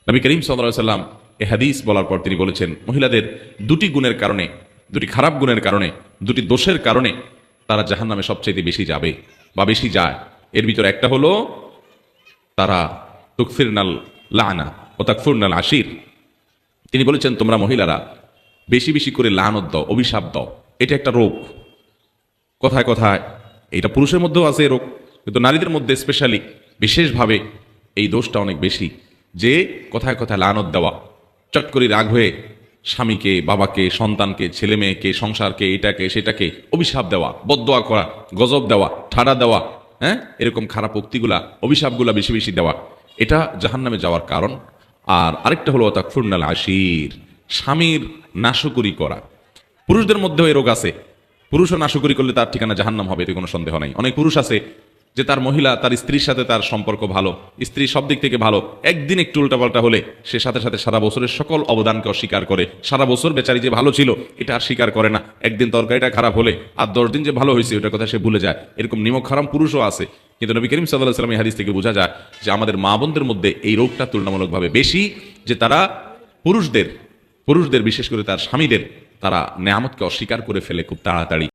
নবী করিম সাল্লাল্লাহু আলাইহি সাল্লাম এ হাদিস বলার পর তিনি বলেছেন, মহিলাদের দুটি গুণের কারণে, দুটি খারাপ গুণের কারণে, দুটি দোষের কারণে তারা জাহান্নামে সবচেয়ে বেশি যাবে বা বেশি যায়। এর ভিতরে একটা হলো তারা তুকফিরনাল লানা ও তাকফুরনাল আশির। তিনি বলেছেন, তোমরা মহিলারা বেশি বেশি করে লানত দাও, অভিশাপ দাও। এটা একটা রোগ। কথায় কথায় এটা পুরুষের মধ্যেও আছে এই রোগ, কিন্তু নারীদের মধ্যে স্পেশালি বিশেষভাবে এই দোষটা অনেক বেশি, যে কথায় কথায় লানত দেওয়া, চট করে রাগ হয়ে স্বামীকে, বাবাকে, সন্তানকে, ছেলে মেয়েকে, সংসারকে, এটাকে সেটাকে অভিশাপ দেওয়া, বদদোয়া করা, গজব দেওয়া, ঠাড়া দেওয়া, হ্যাঁ, এরকম খারাপ উক্তিগুলা, অভিশাপগুলা বেশি বেশি দেওয়া, এটা জাহান্নামে যাওয়ার কারণ। আর আরেকটা হলো তাকফুরনাল আশির, স্বামীর নাশকরি করা। পুরুষদের মধ্যেও এই রোগ আছে। পুরুষও নাশকরি করলে তার ঠিকানা জাহান্নাম হবে, এতে কোনো সন্দেহ নাই। অনেক পুরুষ আছে যে তার মহিলা, তার স্ত্রীর সাথে তার সম্পর্ক ভালো, স্ত্রী সব দিক থেকে ভালো, একদিন একটু উল্টাপাল্টা হলে সে সাথে সাথে সারা বছরের সকল অবদানকে অস্বীকার করে। সারা বছর বেচারি যে ভালো ছিল এটা আর স্বীকার করে না। একদিন তরকারিটা খারাপ হলে আর 10 দিন যে ভালো হয়েছে ওটার কথা সে ভুলে যায়। এরকম নিমক হারাম পুরুষও আছে। কিন্তু নবী করিম সাল্লাল্লাহু আলাইহি ওয়াসাল্লাম এই হাদিস থেকে বোঝা যায় যে আমাদের মা বোনদের মধ্যে এই রোগটা তুলনামূলকভাবে বেশি, যে তারা পুরুষদের বিশেষ করে তার স্বামীদের তারা নেয়ামতকে অস্বীকার করে ফেলে খুব তাড়াতাড়ি।